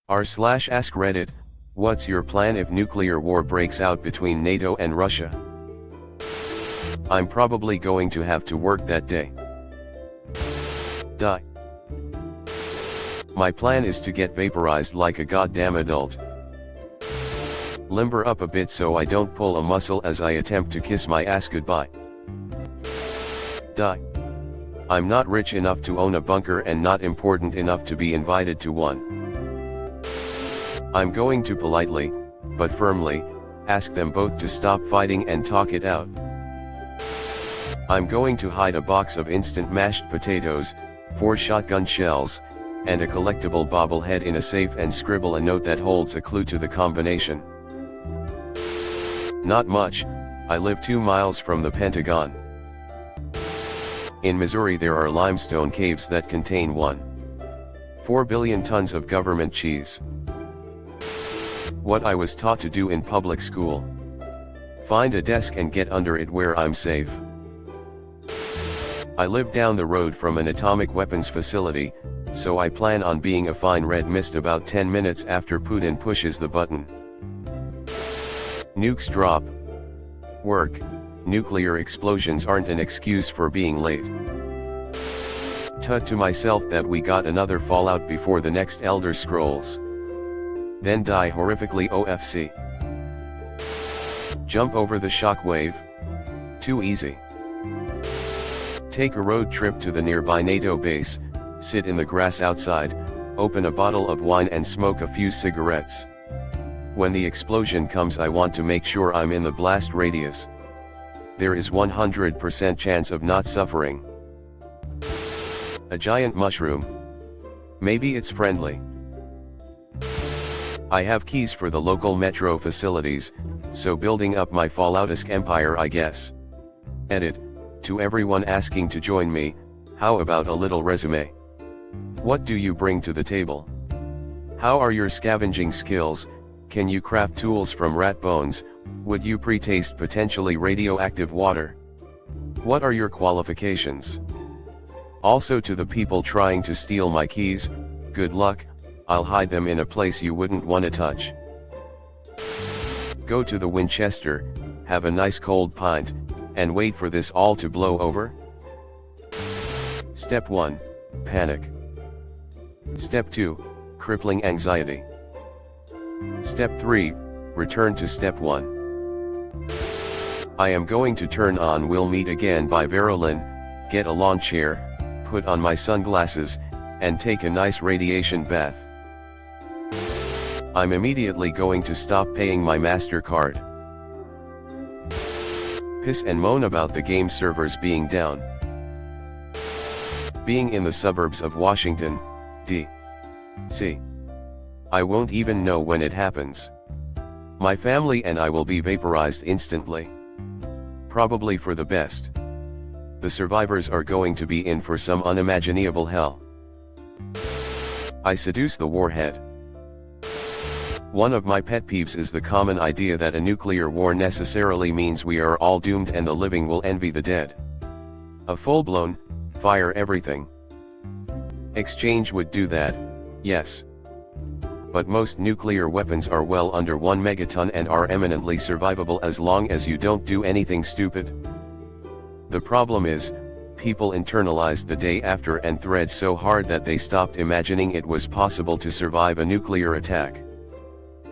r/AskReddit, what's your plan if nuclear war breaks out between NATO and Russia? I'm probably going to have to work that day. Die. My plan is to get vaporized like a goddamn adult. Limber up a bit so I don't pull a muscle as I attempt to kiss my ass goodbye. Die. I'm not rich enough to own a bunker and not important enough to be invited to one. I'm going to politely, but firmly, ask them both to stop fighting and talk it out. I'm going to hide a box of instant mashed potatoes, 4 shotgun shells, and a collectible bobblehead in a safe and scribble a note that holds a clue to the combination. Not much, I live 2 miles from the Pentagon. In Missouri there are limestone caves that contain 1.4 billion tons of government cheese. What I was taught to do in public school. Find a desk and get under it where I'm safe. I live down the road from an atomic weapons facility, so I plan on being a fine red mist about 10 minutes after Putin pushes the button. Nukes drop. Work. Nuclear explosions aren't an excuse for being late. Tut to myself that we got another Fallout before the next Elder Scrolls. Then die horrifically OFC. Jump over the shockwave. Too easy. Take a road trip to the nearby NATO base, sit in the grass outside, open a bottle of wine and smoke a few cigarettes. When the explosion comes I want to make sure I'm in the blast radius. There is 100% chance of not suffering. A giant mushroom. Maybe it's friendly. I have keys for the local metro facilities, so building up my Fallout-esque empire I guess. Edit. To everyone asking to join me, how about a little resume? What do you bring to the table? How are your scavenging skills? Can you craft tools from rat bones? Would you pre-taste potentially radioactive water? What are your qualifications? Also to the people trying to steal my keys, good luck, I'll hide them in a place you wouldn't want to touch. Go to the Winchester, have a nice cold pint, and wait for this all to blow over? Step 1, panic. Step 2, crippling anxiety. Step 3, return to step 1. I am going to turn on We'll Meet Again by Verilyn, get a lawn chair, put on my sunglasses, and take a nice radiation bath. I'm immediately going to stop paying my MasterCard. Piss and moan about the game servers being down. Being in the suburbs of Washington, D.C. I won't even know when it happens. My family and I will be vaporized instantly. Probably for the best. The survivors are going to be in for some unimaginable hell. I seduce the warhead. One of my pet peeves is the common idea that a nuclear war necessarily means we are all doomed and the living will envy the dead. A full-blown, fire everything exchange would do that, yes. But most nuclear weapons are well under 1 megaton and are eminently survivable as long as you don't do anything stupid. The problem is, people internalized the day after and thread so hard that they stopped imagining it was possible to survive a nuclear attack.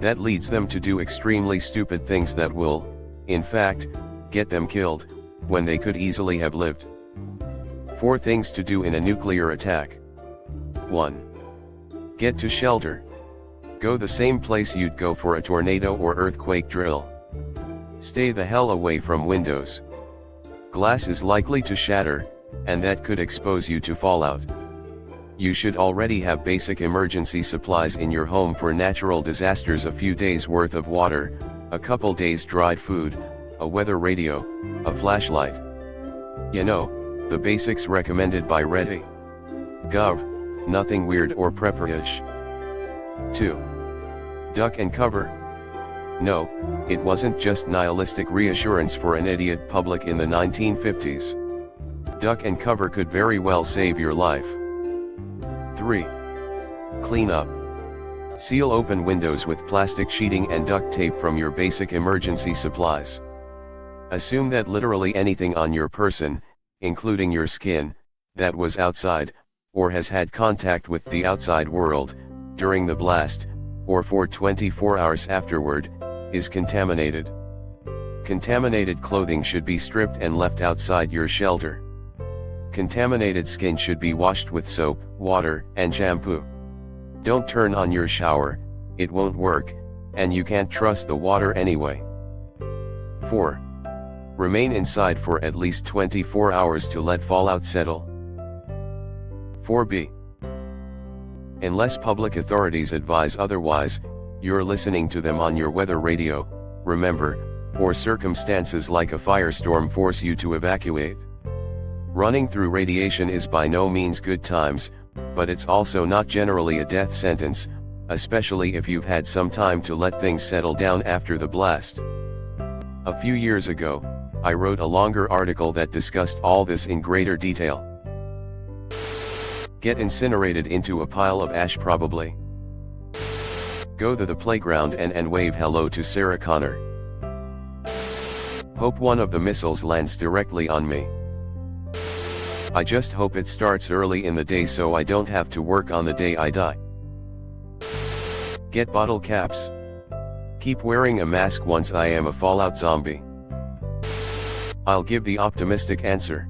That leads them to do extremely stupid things that will, in fact, get them killed, when they could easily have lived. 4 things to do in a nuclear attack. 1. Get to shelter. Go the same place you'd go for a tornado or earthquake drill. Stay the hell away from windows. Glass is likely to shatter, and that could expose you to fallout. You should already have basic emergency supplies in your home for natural disasters: a few days worth of water, a couple days dried food, a weather radio, a flashlight. You know, the basics recommended by Reddit.gov, nothing weird or prepperish. 2. Duck and cover. No, it wasn't just nihilistic reassurance for an idiot public in the 1950s. Duck and cover could very well save your life. 3. Clean up. Seal open windows with plastic sheeting and duct tape from your basic emergency supplies. Assume that literally anything on your person, including your skin, that was outside, or has had contact with the outside world, during the blast, or for 24 hours afterward, is contaminated. Contaminated clothing should be stripped and left outside your shelter. Contaminated skin should be washed with soap, water, and shampoo. Don't turn on your shower, it won't work, and you can't trust the water anyway. 4. Remain inside for at least 24 hours to let fallout settle. 4b. Unless public authorities advise otherwise, you're listening to them on your weather radio, remember, or circumstances like a firestorm force you to evacuate. Running through radiation is by no means good times, but it's also not generally a death sentence, especially if you've had some time to let things settle down after the blast. A few years ago, I wrote a longer article that discussed all this in greater detail. Get incinerated into a pile of ash probably. Go to the playground and wave hello to Sarah Connor. Hope one of the missiles lands directly on me. I just hope it starts early in the day so I don't have to work on the day I die. Get bottle caps. Keep wearing a mask once I am a fallout zombie. I'll give the optimistic answer.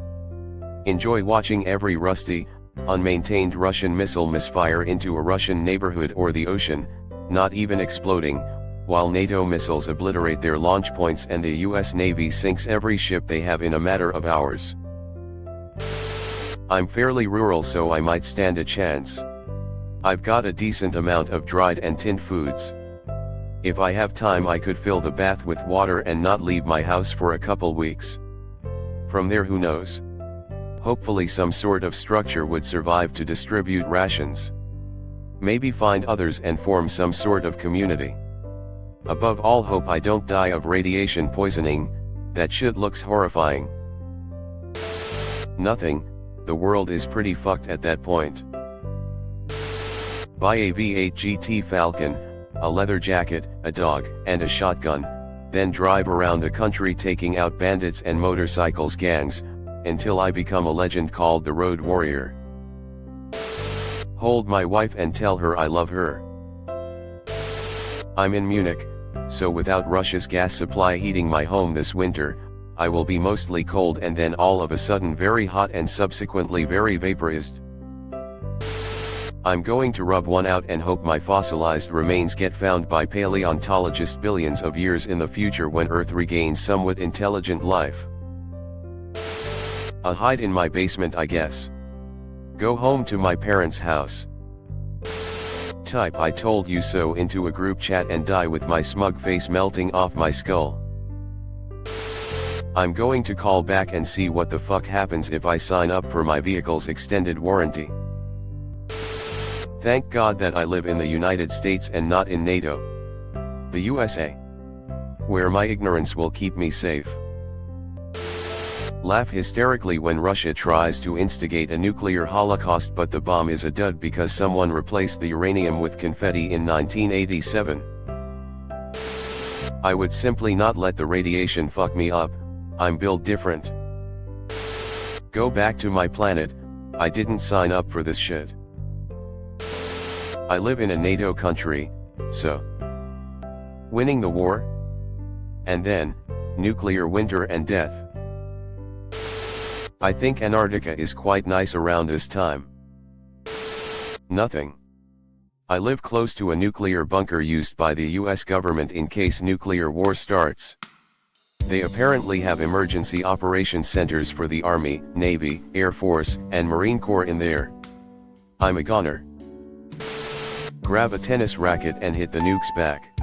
Enjoy watching every rusty, unmaintained Russian missile misfire into a Russian neighborhood or the ocean, not even exploding, while NATO missiles obliterate their launch points and the US Navy sinks every ship they have in a matter of hours. I'm fairly rural so I might stand a chance. I've got a decent amount of dried and tinned foods. If I have time I could fill the bath with water and not leave my house for a couple weeks. From there who knows? Hopefully some sort of structure would survive to distribute rations. Maybe find others and form some sort of community. Above all hope I don't die of radiation poisoning, that shit looks horrifying. Nothing, the world is pretty fucked at that point. Buy a V8 GT Falcon, a leather jacket, a dog, and a shotgun, then drive around the country taking out bandits and motorcycles gangs, until I become a legend called the Road Warrior. Hold my wife and tell her I love her. I'm in Munich, so without Russia's gas supply heating my home this winter, I will be mostly cold and then all of a sudden very hot and subsequently very vaporized. I'm going to rub one out and hope my fossilized remains get found by paleontologists billions of years in the future when Earth regains somewhat intelligent life. A hide in my basement I guess. Go home to my parents' house. Type I told you so into a group chat and die with my smug face melting off my skull. I'm going to call back and see what the fuck happens if I sign up for my vehicle's extended warranty. Thank God that I live in the United States and not in NATO. The USA. Where my ignorance will keep me safe. Laugh hysterically when Russia tries to instigate a nuclear holocaust but the bomb is a dud because someone replaced the uranium with confetti in 1987. I would simply not let the radiation fuck me up, I'm built different. Go back to my planet, I didn't sign up for this shit. I live in a NATO country, so. Winning the war? And then, nuclear winter and death. I think Antarctica is quite nice around this time. Nothing. I live close to a nuclear bunker used by the US government in case nuclear war starts. They apparently have emergency operations centers for the Army, Navy, Air Force, and Marine Corps in there. I'm a goner. Grab a tennis racket and hit the nukes back.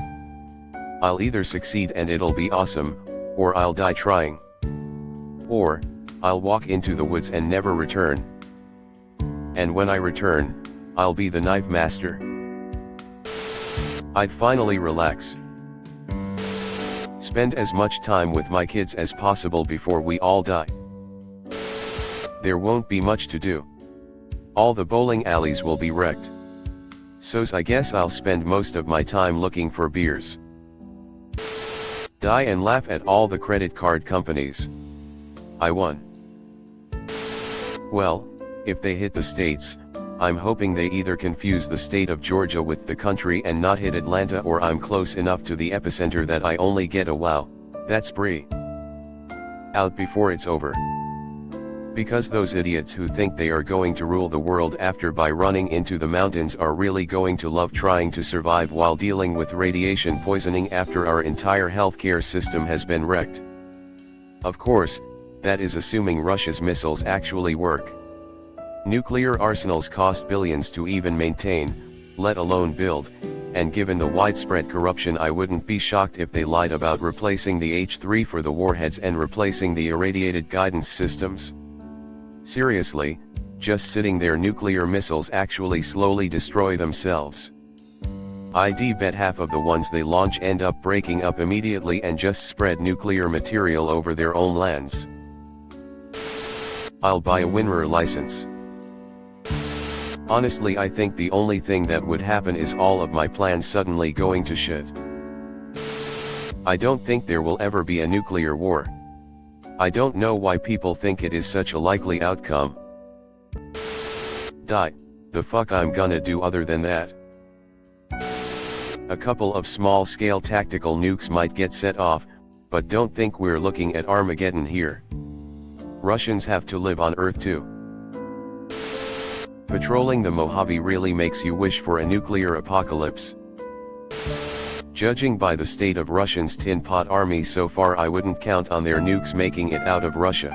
I'll either succeed and it'll be awesome, or I'll die trying. Or, I'll walk into the woods and never return. And when I return, I'll be the knife master. I'd finally relax. Spend as much time with my kids as possible before we all die. There won't be much to do. All the bowling alleys will be wrecked. So's I guess I'll spend most of my time looking for beers. Die and laugh at all the credit card companies. I won. Well, if they hit the states, I'm hoping they either confuse the state of Georgia with the country and not hit Atlanta, or I'm close enough to the epicenter that I only get a wow, that's Brie out before it's over. Because those idiots who think they are going to rule the world after by running into the mountains are really going to love trying to survive while dealing with radiation poisoning after our entire healthcare system has been wrecked. Of course, that is assuming Russia's missiles actually work. Nuclear arsenals cost billions to even maintain, let alone build, and given the widespread corruption, I wouldn't be shocked if they lied about replacing the H3 for the warheads and replacing the irradiated guidance systems. Seriously, just sitting there, nuclear missiles actually slowly destroy themselves. I'd bet half of the ones they launch end up breaking up immediately and just spread nuclear material over their own lands. I'll buy a WinRAR license. Honestly, I think the only thing that would happen is all of my plans suddenly going to shit. I don't think there will ever be a nuclear war. I don't know why people think it is such a likely outcome. Die, the fuck I'm gonna do other than that? A couple of small-scale tactical nukes might get set off, but don't think we're looking at Armageddon here. Russians have to live on Earth too. Patrolling the Mojave really makes you wish for a nuclear apocalypse. Judging by the state of Russians' tin pot army so far, I wouldn't count on their nukes making it out of Russia.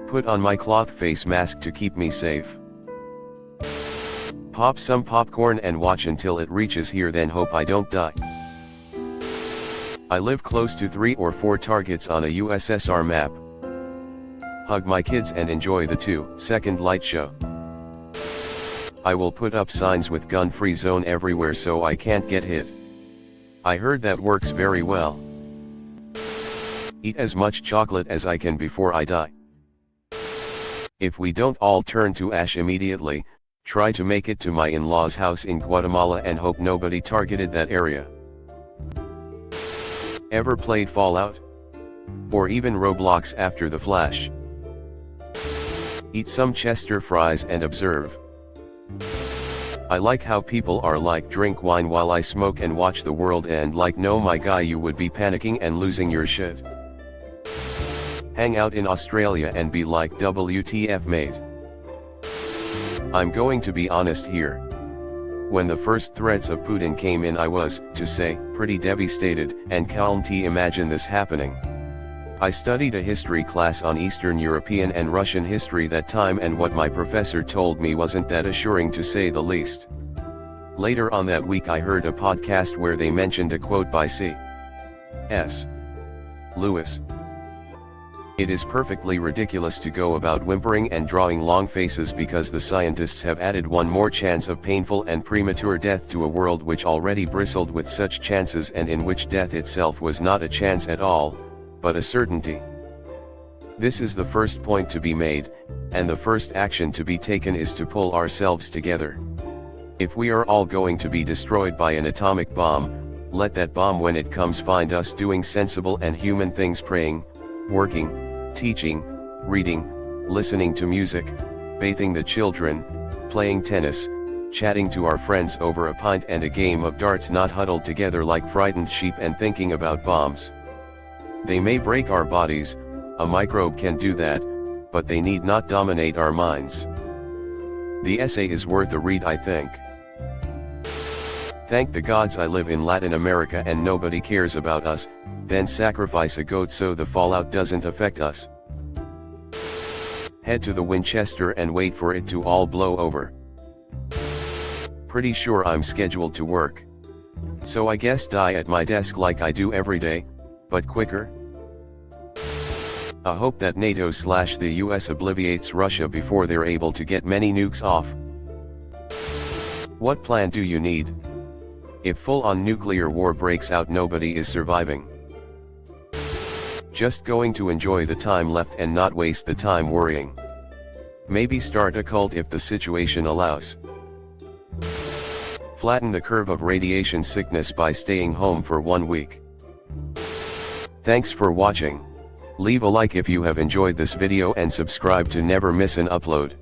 Put on my cloth face mask to keep me safe. Pop some popcorn and watch until it reaches here, then hope I don't die. I live close to 3 or 4 targets on a USSR map. Hug my kids and enjoy the 2-second light show. I will put up signs with gun-free zone everywhere so I can't get hit. I heard that works very well. Eat as much chocolate as I can before I die. If we don't all turn to ash immediately, try to make it to my in-laws' house in Guatemala and hope nobody targeted that area. Ever played Fallout? Or even Roblox after the Flash? Eat some Chester fries and observe. I like how people are like, drink wine while I smoke and watch the world end, like, no my guy, you would be panicking and losing your shit. Hang out in Australia and be like, WTF mate. I'm going to be honest here. When the first threats of Putin came in, I was, to say, pretty devastated and calm to imagine this happening. I studied a history class on Eastern European and Russian history that time, and what my professor told me wasn't that assuring, to say the least. Later on that week I heard a podcast where they mentioned a quote by C.S. Lewis. It is perfectly ridiculous to go about whimpering and drawing long faces because the scientists have added one more chance of painful and premature death to a world which already bristled with such chances, and in which death itself was not a chance at all, but a certainty. This is the first point to be made, and the first action to be taken is to pull ourselves together. If we are all going to be destroyed by an atomic bomb, let that bomb when it comes find us doing sensible and human things, praying, working, teaching, reading, listening to music, bathing the children, playing tennis, chatting to our friends over a pint and a game of darts, not huddled together like frightened sheep and thinking about bombs. They may break our bodies, a microbe can do that, but they need not dominate our minds. The essay is worth a read, I think. Thank the gods I live in Latin America and nobody cares about us, then sacrifice a goat so the fallout doesn't affect us. Head to the Winchester and wait for it to all blow over. Pretty sure I'm scheduled to work. So I guess die at my desk like I do every day, but quicker. I hope that NATO/the US obliviates Russia before they're able to get many nukes off. What plan do you need? If full-on nuclear war breaks out, nobody is surviving. Just going to enjoy the time left and not waste the time worrying. Maybe start a cult if the situation allows. flatten the curve of radiation sickness by staying home for 1 week. Thanks for watching. Leave a like if you have enjoyed this video and subscribe to never miss an upload.